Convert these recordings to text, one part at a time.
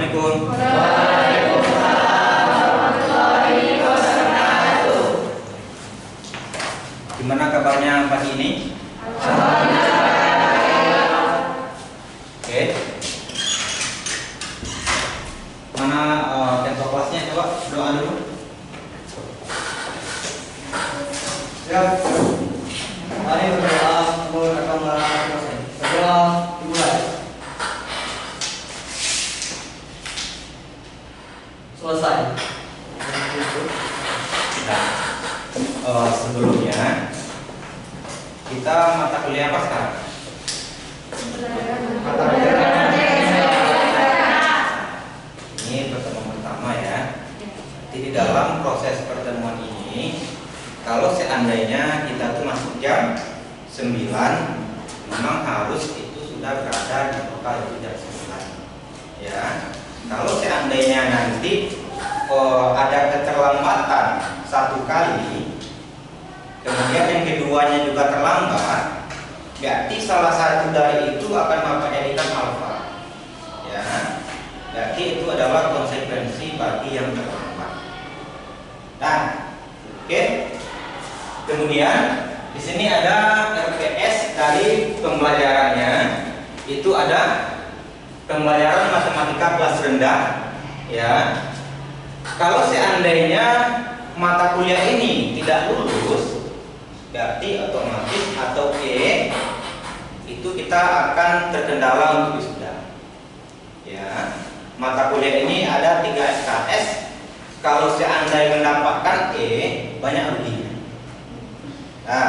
Assalamualaikum. Gimana kabarnya pagi ini? Oke. Mana tempo kelasnya, coba doa dulu. Ya. Mari berdoa untuk akan selesai. Berdoa dimulai. Selesai. Nah, sebelumnya kita mata kuliah apa sekarang? Mata kuliah. Ini pertemuan pertama ya. Jadi di dalam proses pertemuan ini, kalau seandainya kita tuh masuk jam 9, memang harus itu sudah berada di lokal itu jam 9. Ya. Kalau seandainya nanti ada keterlambatan satu kali, kemudian yang keduanya juga terlambat, berarti salah satu dari itu akan Bapak jadikan alfa. Ya. Berarti itu adalah konsekuensi bagi yang terlambat. Nah, oke. Kemudian di sini ada RPS dari pembelajarannya. Itu ada pembelajaran matematika kelas rendah, ya. Kalau seandainya mata kuliah ini tidak lulus, berarti otomatis atau E itu kita akan terkendala untuk wisuda. Ya. Mata kuliah ini ada 3 SKS. Kalau seandainya mendapatkan E, banyak ruginya. Nah,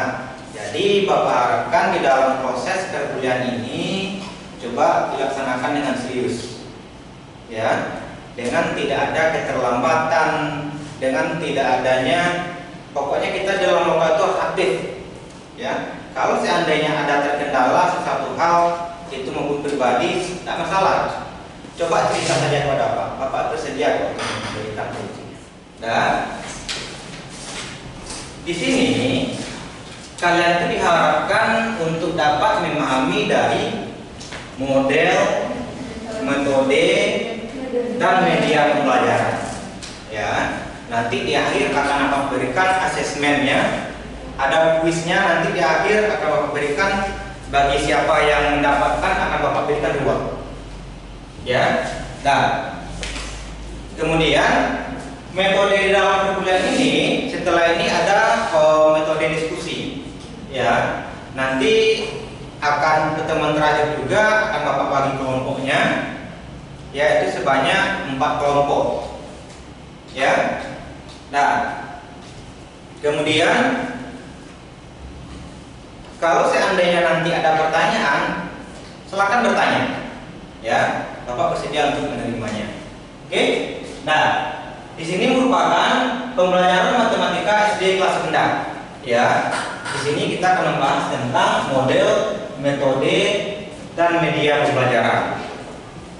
jadi Bapak harapkan di dalam proses perkuliahan ini coba dilaksanakan dengan serius, ya, dengan tidak ada keterlambatan, dengan tidak adanya, pokoknya kita dalam lomba itu harus aktif, ya. Kalau seandainya ada terkendala sesuatu hal itu maupun pribadi, tidak masalah. Coba cerita saja kepada Bapak bersedia kok untuk memberikan solusinya. Dan di sini kalian itu diharapkan untuk dapat memahami dari model, metode, dan media pembelajaran. Ya, nanti di akhir akan Bapak berikan asesmennya, ada kuisnya. Nanti di akhir akan Bapak berikan bagi siapa yang mendapatkan akan Bapak berikan reward. Ya, nah, kemudian metode di dalam perkuliahan ini, setelah ini ada metode diskusi. Ya, nanti akan pertemuan terakhir juga akan Bapak bagi kelompoknya, yaitu sebanyak 4 kelompok. Ya, nah, kemudian kalau seandainya nanti ada pertanyaan, silakan bertanya. Ya, Bapak bersedia untuk menerimanya. Oke? Nah, di sini merupakan pembelajaran matematika SD kelas rendah. Ya, di sini kita akan membahas tentang model, metode, dan media pembelajaran.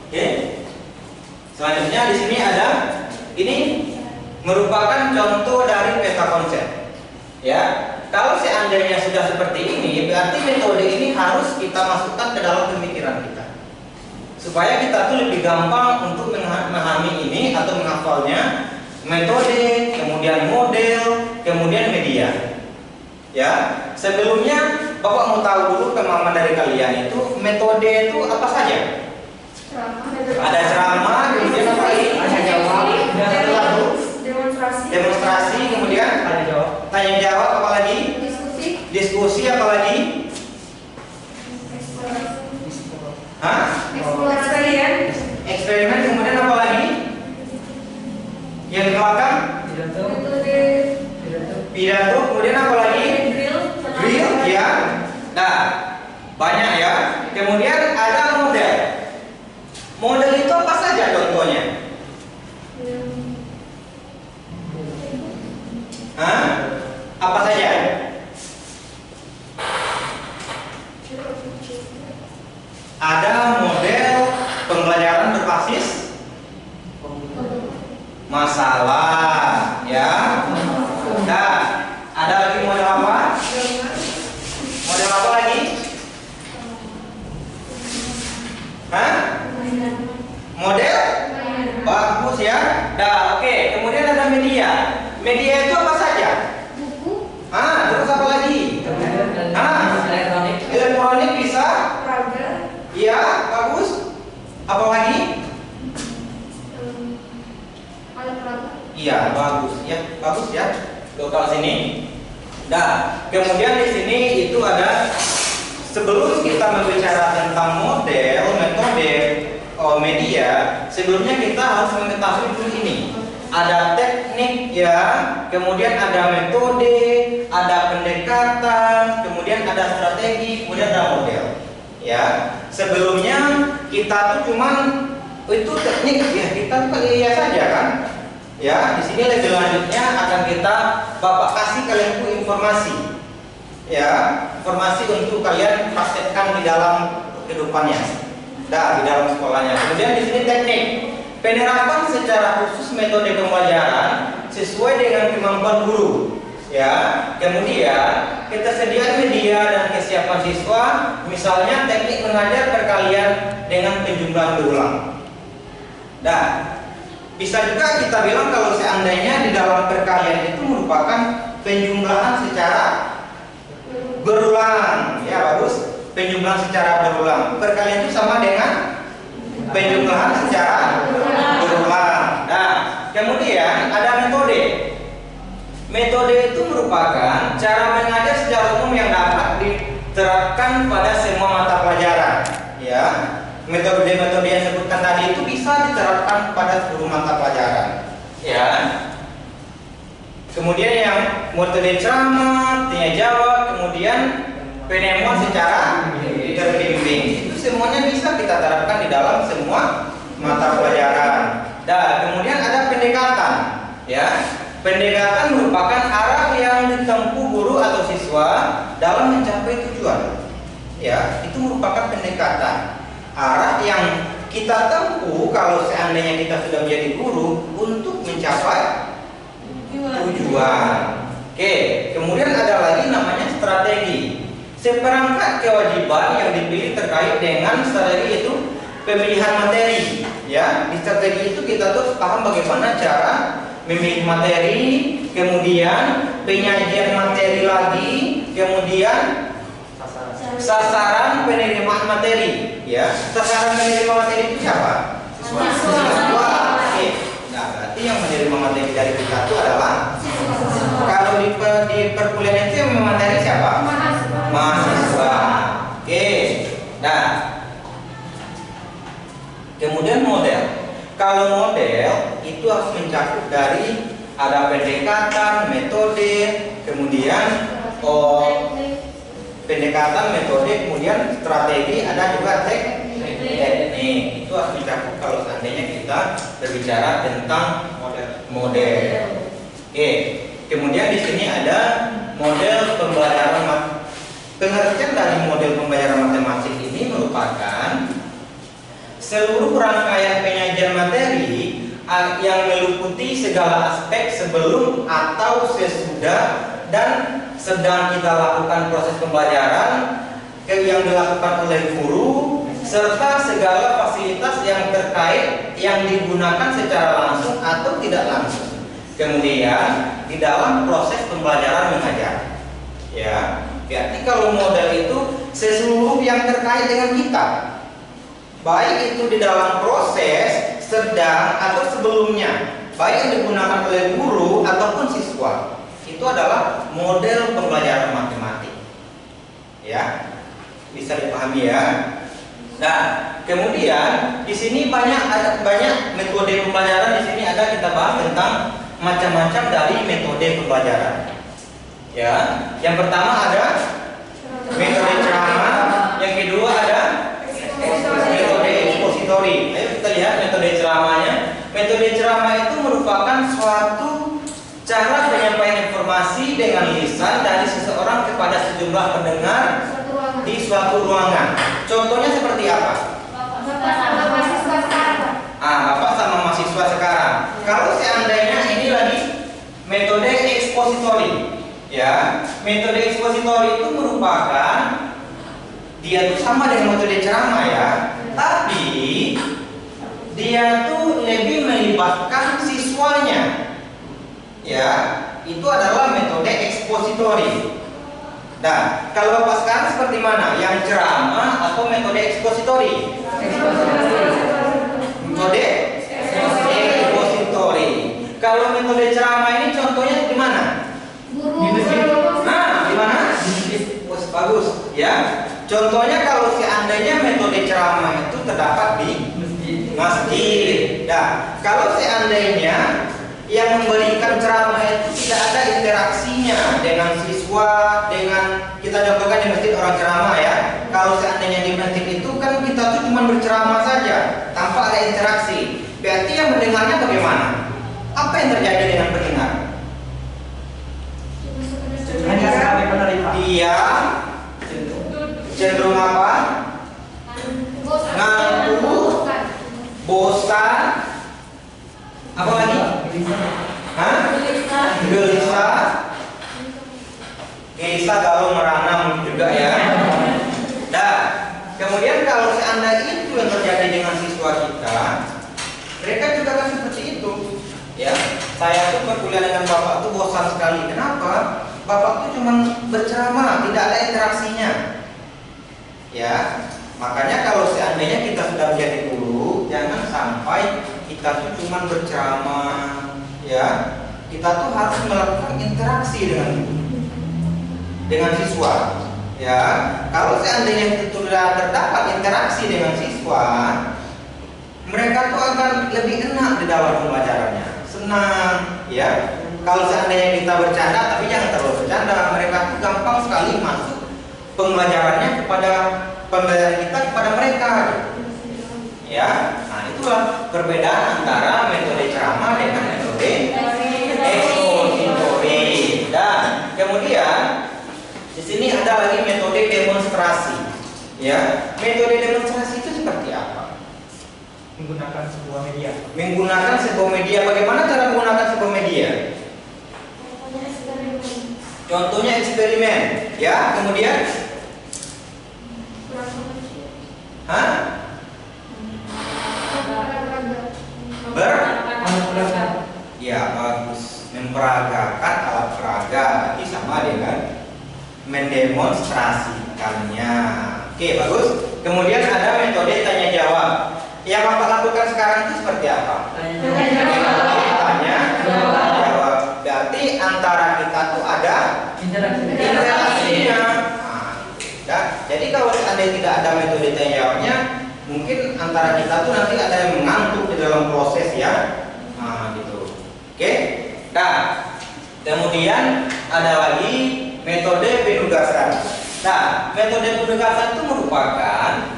Oke? Selanjutnya di sini ada, ini merupakan contoh dari peta konsep. Ya, kalau seandainya sudah seperti ini, berarti metode ini harus kita masukkan ke dalam pemikiran kita, supaya kita tuh lebih gampang untuk memahami ini atau menghafalnya. Metode, kemudian model, kemudian media. Ya, sebelumnya Bapak mau tahu dulu pemahaman dari kalian itu metode itu apa saja? Ada ceramah, kemudian apa lagi? Demonstrasi, kemudian tanya jawab, apa lagi? Diskusi, apa lagi? Hah? Eksperimen, kemudian apa lagi? Yang di belakang? Pidato, kemudian apa lagi? Drill, ya. Nah, banyak ya. Kemudian ada model. Model itu apa saja contohnya? Hah? Apa saja? Ada model pembelajaran berbasis masalah, ya. Nah, ada lagi model apa? Model apa lagi? Hah? Model Bagus ya. Nah, oke. Kemudian ada media. Media itu apa saja? Buku, Terus apa lagi? Elektronik. Elektronik bisa. peraga, Iya, bagus. Apa lagi? alat peraga. Iya, bagus ya. Bagus ya. Total sini. Nah, kemudian di sini itu ada, sebelum kita berbicara tentang model, metode, media, sebelumnya kita harus mengetahui dulu ini. Ada teknik ya, kemudian ada metode, ada pendekatan, kemudian ada strategi, kemudian ada model. Ya, sebelumnya kita tuh cuman itu teknik ya, kita tuh iya saja kan. Ya, di sini lebih lanjutnya akan kita Bapak kasih kalian tuh informasi. Ya, informasi untuk kalian praktekkan di dalam kehidupannya. Di dalam sekolahnya. Kemudian di sini teknik. Penerapan secara khusus metode pembelajaran sesuai dengan kemampuan guru. Ya, kemudian ketersediaan media dan kesiapan siswa, misalnya teknik mengajar perkalian dengan penjumlahan berulang. Dan bisa juga kita bilang kalau seandainya di dalam perkalian itu merupakan penjumlahan secara berulang. Ya, bagus. Penjumlahan secara berulang. Perkalian itu sama dengan penjumlahan secara berulang. Nah, kemudian ada metode. Metode itu merupakan cara mengajar secara umum yang dapat diterapkan pada semua mata pelajaran. Ya, metode-metode yang disebutkan tadi itu bisa diterapkan pada seluruh mata pelajaran. Ya. Kemudian yang metode ceramah, tanya jawab, kemudian penemuan secara terbimbing. Itu semuanya bisa kita terapkan di dalam semua mata pelajaran. Dan kemudian ada pendekatan. Ya. Pendekatan merupakan arah yang ditempuh guru atau siswa dalam mencapai tujuan. Ya, itu merupakan pendekatan. Arah yang kita tempuh kalau seandainya kita sudah menjadi guru untuk mencapai tujuan. Oke, kemudian ada lagi namanya strategi. Seperangkat kewajiban yang dipilih terkait dengan strategi itu pemilihan materi. Ya, di strategi itu kita tuh paham bagaimana cara memilih materi, kemudian penyajian materi lagi, kemudian sasaran penerimaan materi. Ya, sasaran penerima materi itu siapa? Siswa. Oke. Nah, berarti yang menerima materi dari kita itu adalah, kalau di perkuliahan itu yang materi siapa? Mahasiswa. Oke. Nah, kemudian model. Kalau model itu harus mencakup dari ada pendekatan, metode, kemudian pendekatan, metode, kemudian strategi, ada juga teknik. Itu harus mencakup kalau seandainya kita berbicara tentang model. Oke. Kemudian di sini ada model pembelajaran. Pengertian dari model pembelajaran matematik ini merupakan seluruh rangkaian penyajian materi yang meliputi segala aspek sebelum atau sesudah dan sedang kita lakukan proses pembelajaran yang dilakukan oleh guru, serta segala fasilitas yang terkait yang digunakan secara langsung atau tidak langsung. Kemudian di dalam proses pembelajaran mengajar. Ya, berarti kalau model itu seluruh yang terkait dengan kita, baik itu di dalam proses, sedang, atau sebelumnya, baik yang digunakan oleh guru ataupun siswa, itu adalah model pembelajaran matematik. Ya, bisa dipahami ya. Nah, kemudian di sini banyak metode pembelajaran. Di sini ada kita bahas tentang macam-macam dari metode pembelajaran. Ya, yang pertama ada metode ceramah, yang kedua ada metode ekspositori. Ayo kita lihat metode ceramahnya. Metode ceramah itu merupakan suatu cara penyampaian informasi dengan lisan dari seseorang kepada sejumlah pendengar di suatu ruangan. Contohnya seperti apa? Bapak sama mahasiswa sekarang. Kalau seandainya ini lagi metode ekspositori, ya, metode ekspositori itu merupakan dia tuh sama dengan metode ceramah ya, tapi dia tuh lebih melibatkan siswanya. Ya, itu adalah metode ekspositori. Nah, kalau Bapak sekarang seperti mana? Yang ceramah atau metode ekspositori? Metode ekspositori. Kalau metode ceramah ini contohnya di mana? Nah, di mana? Bagus, ya. Contohnya kalau seandainya metode ceramah itu terdapat di masjid. Nah, kalau seandainya yang memberikan ceramah itu tidak ada interaksinya dengan siswa, dengan kita contohkan di masjid orang ceramah ya. Kalau seandainya di masjid itu kan kita tuh cuma berceramah saja tanpa ada interaksi. Berarti yang mendengarnya bagaimana? Apa yang terjadi dengan pendengar? Hanya sebagai penerima. Dia cenderung apa? Ngantuk, bosan, apa lagi? Hah? Gelisah, galau, merana juga ya. Nah, kemudian kalau seandainya itu yang terjadi dengan siswa kita, mereka juga kan seperti itu. Ya, saya tuh berkuliah dengan bapak tuh bosan sekali. Kenapa? Bapak tuh cuma berceramah, tidak ada interaksinya. Ya, makanya kalau seandainya kita sudah menjadi guru, jangan sampai kita tuh cuma berceramah, ya. Kita tuh harus melakukan interaksi dengan siswa. Ya, kalau seandainya sudah terdapat interaksi dengan siswa, mereka tuh akan lebih enak di dalam pembelajarannya, senang, ya. Kalau seandainya kita bercanda, tapi jangan terlalu bercanda, mereka tuh gampang sekali masuk pembelajarannya kepada pembelajaran kita kepada mereka. Ya, nah itulah perbedaan antara metode ceramah dengan metode ekspositori. Dan kemudian di sini ada lagi metode demonstrasi. Ya, metode demonstrasi itu seperti apa? Menggunakan sebuah media. Menggunakan sebuah media. Bagaimana cara menggunakan sebuah media? Contohnya eksperimen. Ya, kemudian hah? Ya, bagus. Memperagakan alat peraga. Ini sama dengan mendemonstrasikannya. Oke, bagus. Kemudian ada metode tanya jawab. Yang Bapak lakukan sekarang itu seperti apa? Tanya jawab. Berarti antara kita tuh ada interaksinya. Nah, jadi kalau seandainya tidak ada metode tanya jawabnya, mungkin antara kita tuh nanti ada yang mengantuk di dalam proses ya. Nah, gitu. Oke. Nah, kemudian ada lagi metode penugasan. Nah, metode penugasan itu merupakan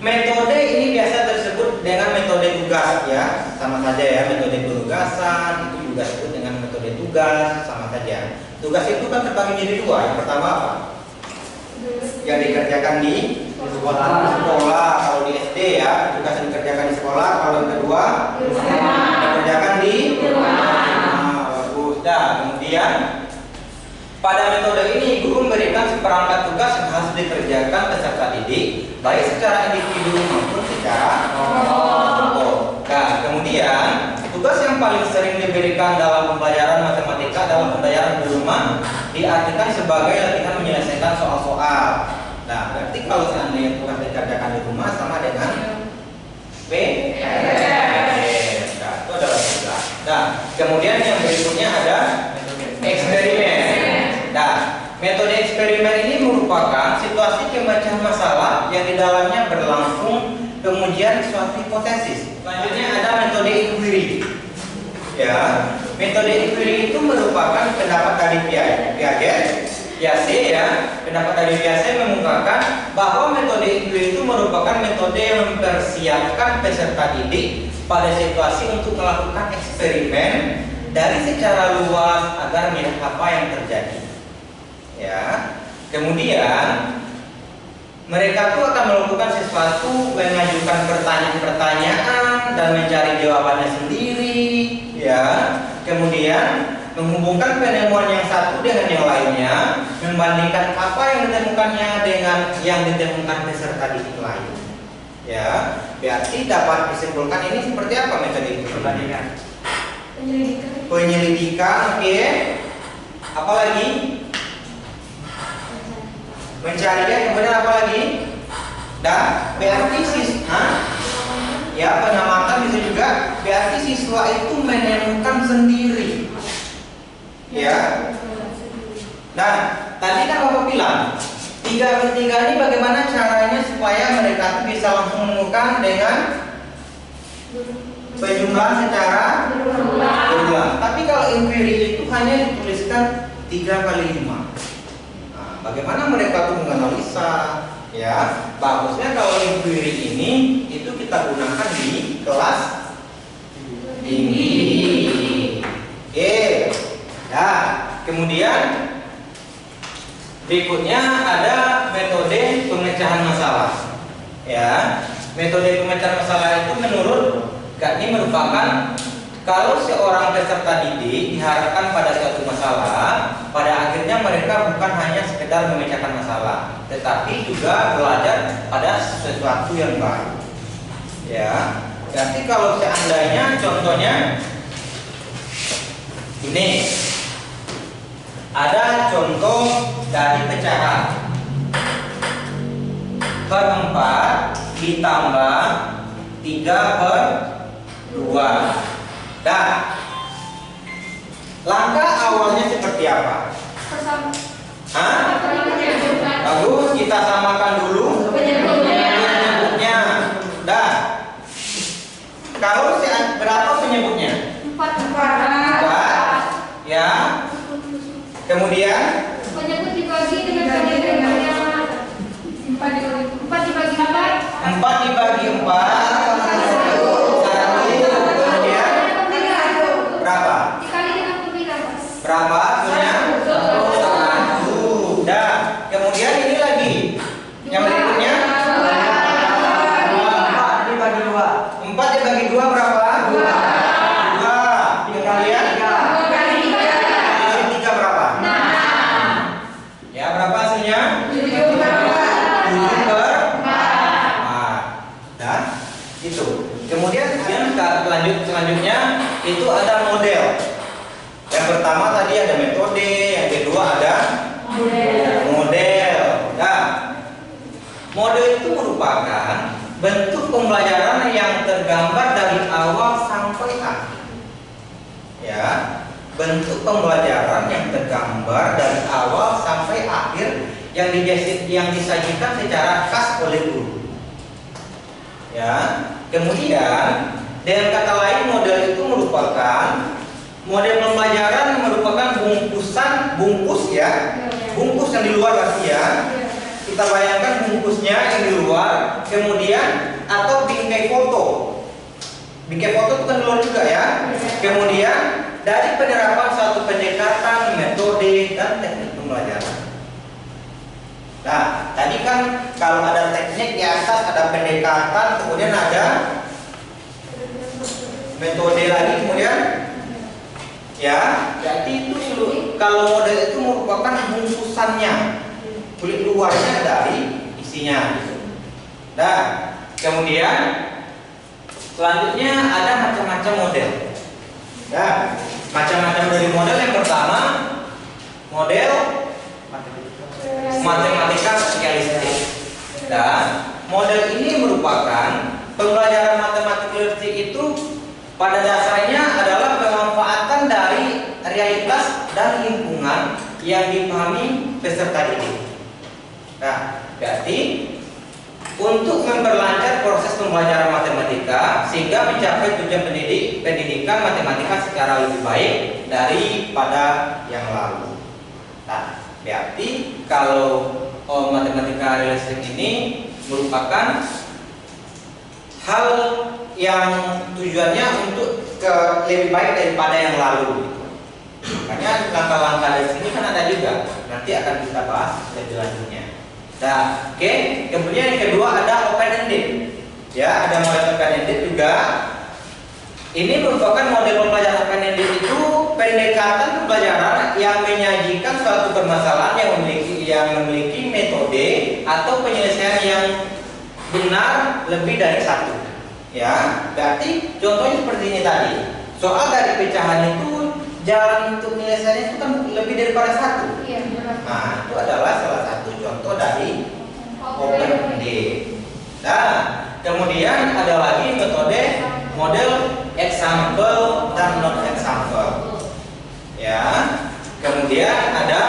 metode ini biasa disebut dengan metode tugas ya, sama saja ya. Metode penugasan itu juga disebut dengan metode tugas, sama saja. Tugas itu kan terbagi menjadi dua. Yang pertama apa? Yang dikerjakan di sekolah, kalau di SD ya, tugas yang dikerjakan di sekolah. Kalau yang kedua dikerjakan di rumah. Bagus. Nah, kemudian pada metode ini guru memberikan seperangkat tugas yang harus dikerjakan peserta didik, baik secara individu maupun secara kelompok. Nah, kemudian tugas yang paling sering diberikan dalam pembelajaran matematika dalam pembelajaran di rumah diartikan sebagai latihan menyelesaikan soal-soal. Nah, berarti kalau seandainya tugas dikerjakan di rumah sama dengan PR. Nah, itu adalah tugas. Nah, kemudian yang berikutnya ada eksperimen. Nah, metode eksperimen ini merupakan situasi pemecahan masalah yang di dalamnya berlangsung kemudian suatu hipotesis. Selanjutnya ada metode inquiry. Ya, metode inquiry itu merupakan pendapat dari Piaget, ya. Pendapat dari Piaget mengungkapkan bahwa metode inquiry itu merupakan metode yang mempersiapkan peserta didik pada situasi untuk melakukan eksperimen dari secara luas agar melihat apa yang terjadi. Ya, kemudian mereka tuh akan melakukan sesuatu, mengajukan pertanyaan-pertanyaan dan mencari jawabannya sendiri. Ya, kemudian menghubungkan penemuan yang satu dengan yang lainnya, membandingkan apa yang ditemukannya dengan yang ditemukan peserta didik lain. Ya, berarti dapat disimpulkan ini seperti apa metode itu? Perbandingan. Penyelidikan, oke. Apalagi? Pencarian, kemudian apa lagi? Dan berarti ya, pengamatan bisa juga. Berarti siswa itu menemukan sendiri. Ya. Nah, tadi kan Bapak bilang 3/3 ini bagaimana caranya supaya mereka bisa langsung menemukan dengan penjumlahan secara berulang. Tapi kalau inquiry itu hanya dituliskan 3/5. Nah, bagaimana mereka tuh menganalisa? Ya, bagusnya kalau inquiry ini itu kita gunakan di kelas tinggi. Oke. Nah, kemudian berikutnya ada metode pemecahan masalah. Ya, metode pemecahan masalah itu menurut ini merupakan kalau seorang peserta didik diharapkan pada suatu masalah, pada akhirnya mereka bukan hanya sekedar memecahkan masalah, tetapi juga belajar pada sesuatu yang baru. Ya, jadi kalau seandainya contohnya ini ada contoh dari pecahan 4 ditambah 3/2. Dan langkah awalnya seperti apa? Bagus, kita samakan dulu penyebutnya. Dan kalau berapa penyebutnya? 4. Ya. Kemudian penyebut dibagi dengan penyebut yang 4 dibagi 4. 4 dibagi 4. Kemudian berapa? Dikali dengan pembilang. Berapa hasilnya? 1. Dan kemudian ini lagi. Yang berikutnya 4 dibagi 2. 4 dibagi 2 berapa? 2. Kemudian dibagi 3 berapa? 6. Ya, berapa hasilnya? 7/4. Dan itu. Kemudian selanjutnya itu ada model. Yang pertama tadi ada metode, yang kedua ada model. Nah, model itu merupakan bentuk pembelajaran yang tergambar dari awal sampai akhir. Ya, bentuk pembelajaran yang tergambar dari awal sampai akhir yang disajikan secara khas oleh guru. Ya, kemudian dengan kata lain model itu merupakan model pembelajaran yang merupakan bungkus yang di luar berarti ya. Kita bayangkan bungkusnya yang di luar, kemudian atau bingkai foto. Bingkai foto itu kan di luar juga ya. Kemudian dari penerapan suatu pendekatan, metode dan teknik pembelajaran. Nah, tadi kan kalau ada teknik di atas ada pendekatan, kemudian ada metode lagi, kemudian ya, jadi itu kalau model itu merupakan bungkusannya, kulit luarnya dari isinya. Nah, kemudian selanjutnya ada macam-macam model. Nah, macam-macam dari model yang pertama model matematika realistik. Dan model ini merupakan pembelajaran matematika realistik itu pada dasarnya adalah pemanfaatan dari realitas dan lingkungan yang dipahami peserta didik. Nah, berarti untuk memperlancar proses pembelajaran matematika sehingga mencapai tujuan pendidikan matematika secara lebih baik daripada yang lalu. Nah, berarti kalau matematika realistik ini merupakan hal yang tujuannya untuk lebih baik daripada yang lalu. Makanya langkah-langkah dari sini kan ada juga. Nanti akan kita bahas lebih lanjutnya. Nah, oke. Kemudian yang kedua ada open-ended. Ya, ada model open-ended juga. Ini merupakan model pembelajaran open-ended itu pendekatan pembelajaran yang menyajikan suatu permasalahan yang memiliki metode atau penyelesaian yang benar lebih dari satu. Ya, berarti contohnya seperti ini tadi. Soal dari pecahan itu jalan untuk penyelesaiannya itu kan lebih daripada satu. Iya, benar. Nah, itu adalah salah satu contoh dari open-ended. Nah, kemudian ada lagi metode model example dan non example. Ya, kemudian ada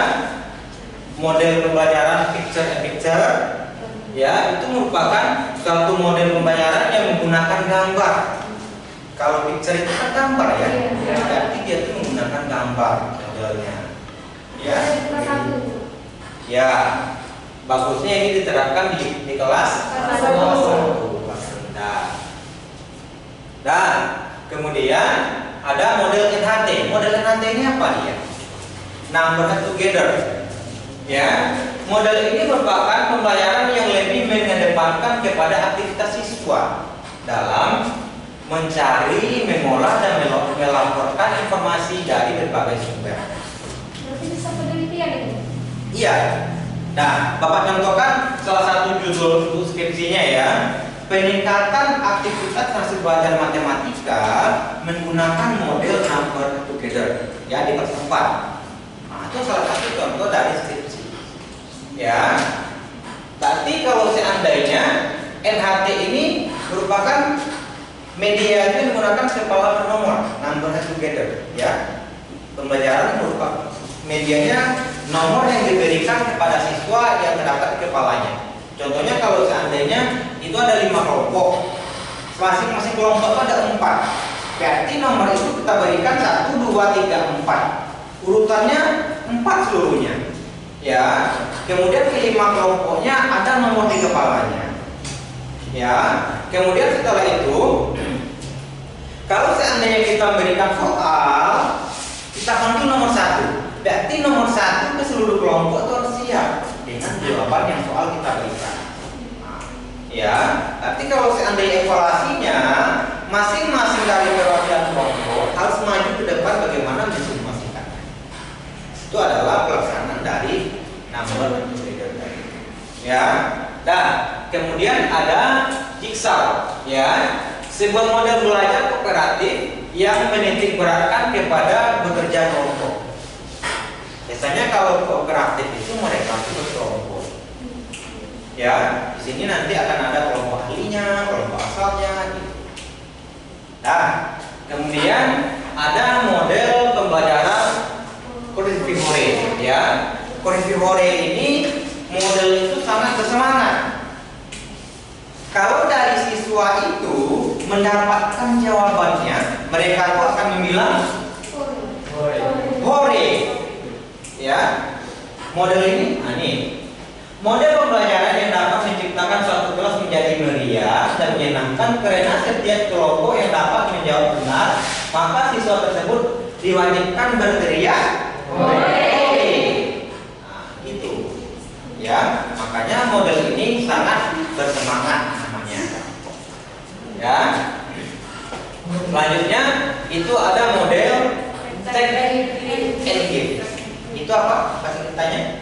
model pembelajaran picture and picture. Ya, itu merupakan suatu model pembelajaran yang menggunakan gambar. Kalau picture itu kan gambar ya, berarti dia itu menggunakan gambar modelnya. Ya, ya, bagusnya ini diterapkan di kelas kelas 1, kelas rendah. Dan kemudian ada model NHT. Model NHT ini apa dia? Number together. Ya, model ini merupakan pembelajaran yang lebih mengedepankan kepada aktivitas siswa dalam mencari, mengolah dan melaporkan informasi dari berbagai sumber. Berarti bisa penelitian itu? Iya. Nah, Bapak contohkan salah satu judul skripsinya ya. Peningkatan aktivitas hasil belajar matematika menggunakan model number together. Ya, di kelas 4. Nah, itu salah satu contoh dari skripsi. Ya. Berarti kalau seandainya NHT ini merupakan media itu menggunakan kepala per nomor, number together, ya. Pembelajaran merupakan medianya nomor yang diberikan kepada siswa yang terdapat di kepalanya. Contohnya kalau seandainya itu ada 5 kelompok, masing-masing kelompok itu ada 4. Berarti nomor itu kita berikan 1, 2, 3, 4. Urutannya 4 seluruhnya. Ya. Kemudian ke 5 kelompoknya ada nomor di kepalanya. Ya. Kemudian setelah itu, kalau seandainya kita berikan soal, kita panggil nomor 1. Berarti nomor 1 ke seluruh kelompok itu harus siap dengan jawaban yang soal kita berikan. Ya, tapi kalau seandainya evaluasinya, masing-masing dari perwakilan kelompok harus maju ke depan bagaimana mensimulasikannya. Itu adalah pelaksanaan dari number together tadi. Ya, dan kemudian ada jigsaw. Ya, sebuah model belajar kooperatif yang menitik beratkan kepada bekerja kelompok. Biasanya kalau kooperatif itu mereka itu berkelompok. Ya, di sini nanti akan ada kelompok ahlinya, kelompok asalnya, gitu. Nah, kemudian ada model pembelajaran Korifihore. Ya, Korifihore ini model itu sangat bersemangat. Kalau dari siswa itu mendapatkan jawabannya, mereka itu akan bilang hore. Ya, model ini, model pembelajaran yang dapat menciptakan suatu kelas menjadi meriah dan menyenangkan karena setiap kelompok yang dapat menjawab benar, maka siswa tersebut diwajibkan berteriak hore. Nah, gitu. Ya, makanya model ini sangat bersemangat namanya. Ya. Selanjutnya itu ada model take and give. Itu apa? Kasih tanya.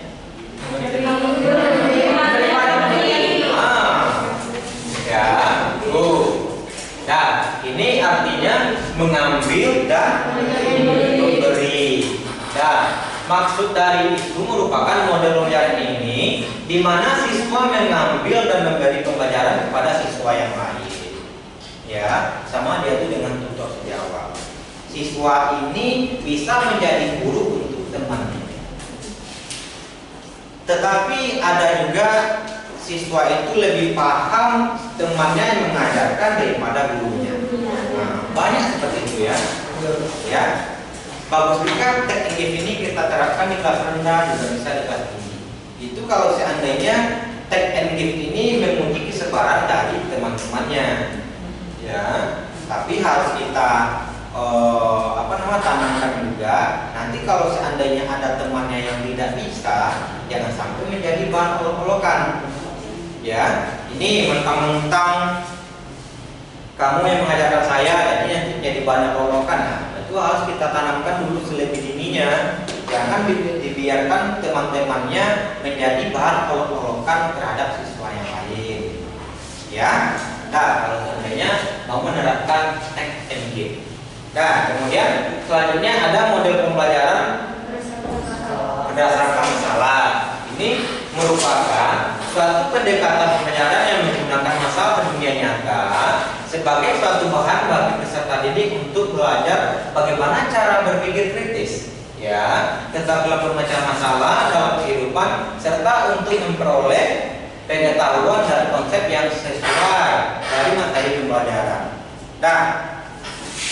Ya, nah, ini artinya mengambil dan memberi. Nah, maksud dari itu merupakan model pembelajaran ini di mana siswa mengambil dan memberi pembelajaran kepada siswa yang lain. Ya, sama dia itu dengan tutor sejawat. Siswa ini bisa menjadi guru untuk temannya. Tetapi ada juga siswa itu lebih paham temannya yang mengajarkan daripada gurunya. Nah, banyak seperti itu ya. Ya, bagus juga teknik ini kita terapkan di kelas rendah juga bisa di kelas tinggi. Itu kalau seandainya take and give ini menguji kesabaran dari teman-temannya. Ya, tapi harus kita tanamkan juga. Nanti kalau seandainya ada temannya yang tidak bisa, jangan sampai menjadi bahan olok-olokan. Ya, ini mentang-mentang kamu yang mengajarkan saya, jadi bahan olok-olokan. Nah, itu harus kita tanamkan dulu selebih dininya. Jangan dibiarkan teman-temannya menjadi bahan olok-olokan terhadap siswa yang lain. Ya. Nah, kalau seandainya mau menerapkan TEK-MG. Nah, kemudian selanjutnya ada model pembelajaran berdasarkan masalah. Ini merupakan suatu pendekatan pembelajaran yang menggunakan masalah dunia nyata sebagai suatu bahan bagi peserta didik untuk belajar bagaimana cara berpikir kritis, ya, tentang berbagai masalah dalam kehidupan serta untuk memperoleh pengetahuan dan konsep yang sesuai dari materi pembelajaran. Nah,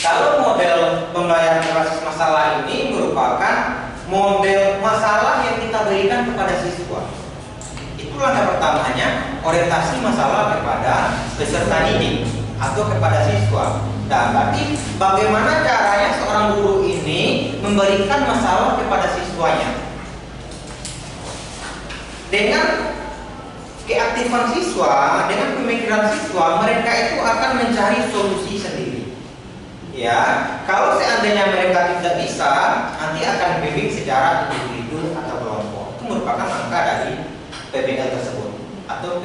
kalau model pembelajaran berbasis masalah ini merupakan model masalah yang kita berikan kepada siswa. Itu langkah pertamanya, orientasi masalah kepada peserta didik atau kepada siswa. Nah, berarti bagaimana caranya seorang guru ini memberikan masalah kepada siswanya? Dengan keaktifan siswa, dengan pemikiran siswa, mereka itu akan mencari solusi sendiri. Ya, kalau seandainya mereka tidak bisa, nanti akan dibimbing secara individu atau kelompok. Itu merupakan langkah dari PBL tersebut atau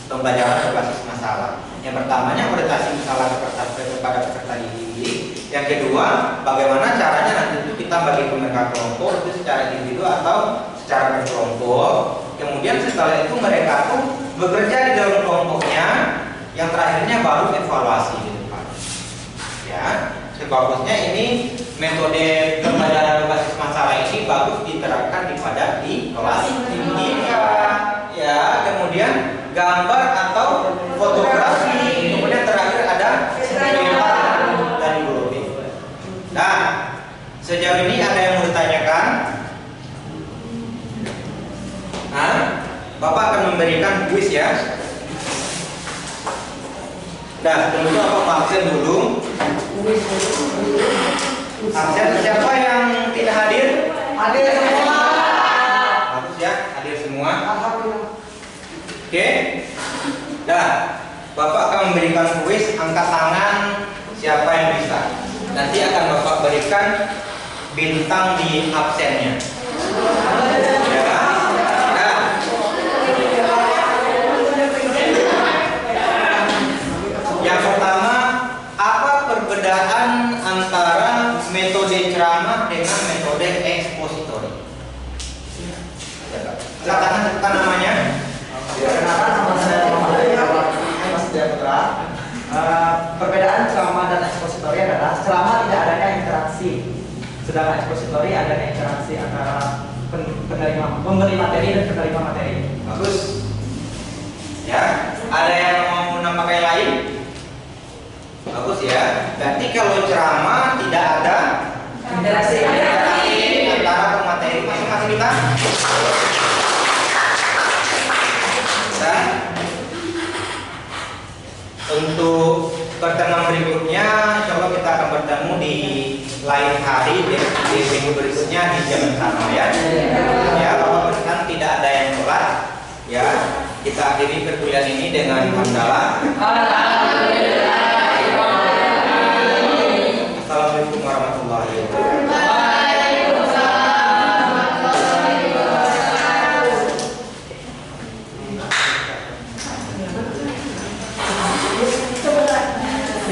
pembelajaran berbasis masalah. Yang pertamanya orientasi masalah kepada peserta didik. Yang kedua, bagaimana caranya nanti itu kita bagi mereka kelompok itu secara individu atau secara berkelompok. Kemudian setelah itu mereka pun bekerja di dalam kelompoknya. Yang terakhirnya baru evaluasi di depan. Ya, sebagusnya ini metode pembelajaran berbasis masalah ini bagus diterapkan di kelas tinggi. Ya, kemudian gambar atau fotografi. Kemudian terakhir ada cerita dan grafik. Nah, sejauh ini ada yang mau ditanyakan? Nah, Bapak akan memberikan kuis ya. Nah, tentu Bapak absen dulu. Absen siapa yang tidak hadir? Hadir semua. Bagus ya, hadir semua. Alhamdulillah. Oke. Nah, Bapak akan memberikan kuis, angkat tangan siapa yang bisa. Nanti akan Bapak berikan bintang di absennya. Ya. Yang pertama, apa perbedaan antara metode ceramah dengan metode ekspositori? Katakan cepetan namanya. Perkenalkan, nama saya Muhammad Mas Jaya. Perbedaan ceramah dan ekspositori adalah ceramah tidak adanya interaksi, sedangkan ekspositori adanya interaksi antara pemberi materi dan penerima materi. Bagus. Ya, ada yang mau menambahkan yang lain? Bagus ya. Berarti kalau ceramah tidak ada Interaksi. antara pemateri. Masing-masing kita. Dan untuk pertemuan berikutnya, coba kita akan bertemu di lain hari di minggu berikutnya di jam yang sama ya. Ya, Bapak berkenan tidak ada yang telat. Ya, kita akhiri perkuliahan ini dengan hamdalah.